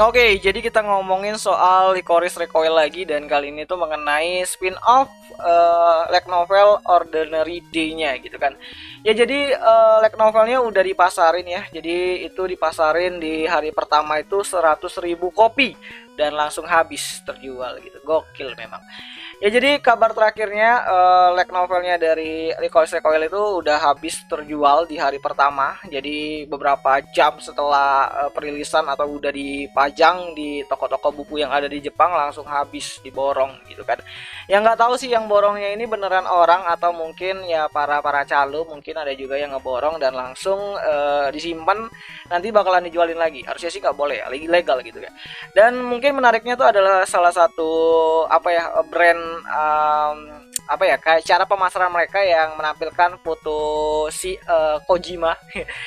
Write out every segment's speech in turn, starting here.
Oke, jadi kita ngomongin soal Licorice Recoil lagi dan kali ini tuh mengenai spin-off light novel Ordinary Day-nya gitu kan. Ya jadi light novelnya udah dipasarin ya. Jadi itu dipasarin di hari pertama itu 100.000 kopi dan langsung habis terjual gitu. Gokil memang. Ya jadi kabar terakhirnya light novelnya dari Licorice Recoil itu udah habis terjual di hari pertama. Jadi beberapa jam setelah perilisan atau udah dipajang di toko-toko buku yang ada di Jepang langsung habis diborong gitu kan. Yang nggak tahu sih yang borongnya ini beneran orang atau mungkin ya para calo, mungkin ada juga yang ngeborong dan langsung disimpan nanti bakalan dijualin lagi. Harusnya sih nggak boleh ya, legal gitu ya. Dan mungkin menariknya tuh adalah salah satu apa ya brand apa ya kayak cara pemasaran mereka yang menampilkan foto si Kojima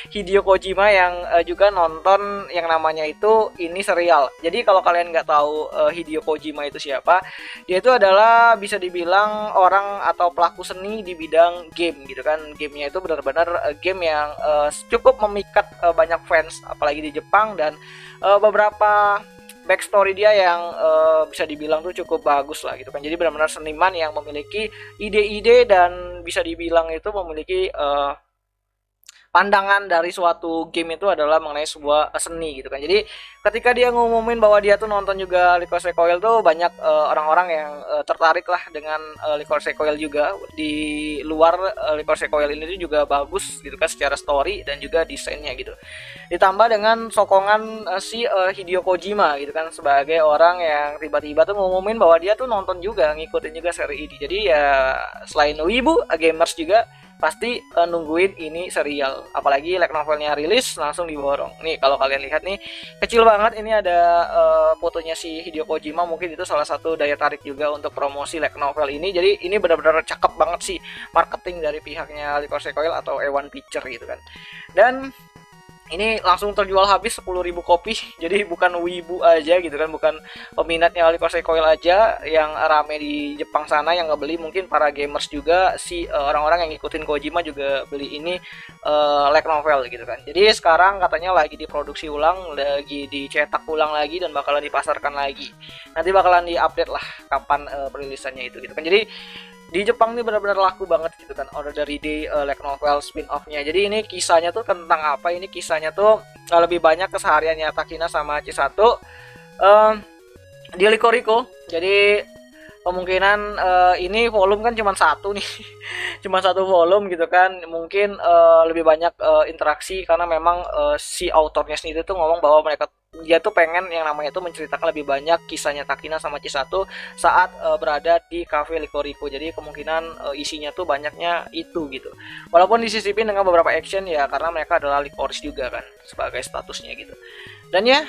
Hideo Kojima yang juga nonton yang namanya itu ini serial. Jadi kalau kalian nggak tahu Hideo Kojima itu siapa, dia itu adalah bisa dibilang orang atau pelaku seni di bidang game gitu kan. Gamenya itu benar-benar game yang cukup memikat banyak fans apalagi di Jepang dan beberapa backstory dia yang bisa dibilang tuh cukup bagus lah gitu kan. Jadi benar-benar seniman yang memiliki ide-ide dan bisa dibilang itu memiliki pandangan dari suatu game itu adalah mengenai sebuah seni gitu kan. Jadi ketika dia ngumumin bahwa dia tuh nonton juga Licorice Recoil tuh banyak orang-orang yang tertarik lah dengan Licorice Recoil juga. Di luar Licorice Recoil ini tuh juga bagus gitu kan secara story dan juga desainnya gitu. Ditambah dengan sokongan si Hideo Kojima gitu kan sebagai orang yang tiba-tiba tuh ngumumin bahwa dia tuh nonton juga, ngikutin juga seri ini. Jadi ya selain wibu, gamers juga pasti nungguin ini serial, apalagi light novelnya rilis langsung diborong. Nih kalau kalian lihat nih kecil banget ini ada fotonya si Hideo Kojima, mungkin itu salah satu daya tarik juga untuk promosi light novel ini. Jadi ini benar-benar cakep banget sih marketing dari pihaknya Licorice Recoil atau A1 Picture gitu kan. Dan ini langsung terjual habis 10.000 kopi. Jadi bukan wibu aja gitu kan, bukan peminatnya Licorice Recoil aja yang rame di Jepang sana yang ngebeli, mungkin para gamers juga si orang-orang yang ngikutin Kojima juga beli ini light novel gitu kan. Jadi sekarang katanya lagi diproduksi ulang, lagi dicetak ulang lagi dan bakalan dipasarkan lagi. Nanti bakalan diupdate lah kapan perilisannya itu gitu kan. Jadi di Jepang ini benar-benar laku banget gitu kan Ordinary Day light novel spin-off-nya. Jadi ini kisahnya tuh tentang apa? Ini kisahnya tuh lebih banyak kesehariannya Takina sama Chisato uh, di Likoriko. Jadi kemungkinan ini volume kan cuma satu nih cuma satu volume gitu kan, mungkin lebih banyak interaksi karena memang si autornya sendiri tuh ngomong bahwa dia tuh pengen yang namanya itu menceritakan lebih banyak kisahnya Takina sama Chisato saat berada di cafe Likoriko. Jadi kemungkinan isinya tuh banyaknya itu gitu, walaupun disisipin dengan beberapa action ya karena mereka adalah Licorice juga kan sebagai statusnya gitu. Dan ya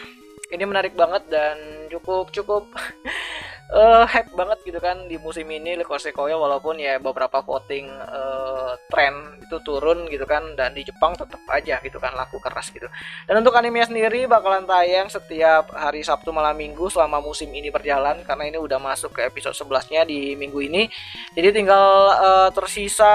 ini menarik banget dan cukup cukup hype banget gitu kan di musim ini Licorice Recoil, walaupun ya beberapa voting trend itu turun gitu kan, dan di Jepang tetap aja gitu kan laku keras gitu. Dan untuk anime sendiri bakalan tayang setiap hari Sabtu malam Minggu selama musim ini berjalan, karena ini udah masuk ke episode 11-nya di minggu ini. Jadi tinggal tersisa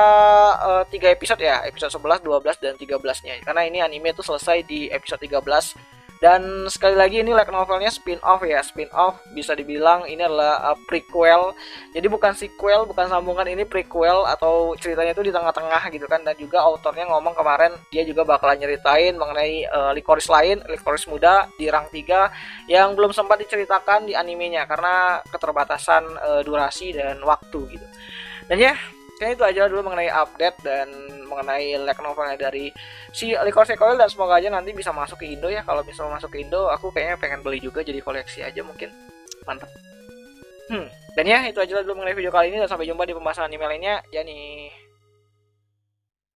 3 episode ya, episode 11, 12 dan 13-nya. Karena ini anime itu selesai di episode 13. Dan sekali lagi ini light novelnya spin-off ya, spin-off bisa dibilang ini adalah prequel. Jadi bukan sequel, bukan sambungan, ini prequel atau ceritanya itu di tengah-tengah gitu kan. Dan juga autornya ngomong kemarin dia juga bakalan nyeritain mengenai Licorice lain, Licorice muda di rang 3 yang belum sempat diceritakan di animenya karena keterbatasan durasi dan waktu gitu. Dan ya kayaknya itu aja dulu mengenai update dan mengenai light novelnya dari si Licorice Recoil, dan semoga aja nanti bisa masuk ke Indo ya. Kalau bisa masuk ke Indo aku kayaknya pengen beli juga jadi koleksi aja mungkin. Mantap. Dan ya itu aja dulu mengenai video kali ini, dan sampai jumpa di pembahasan anime lainnya. Yani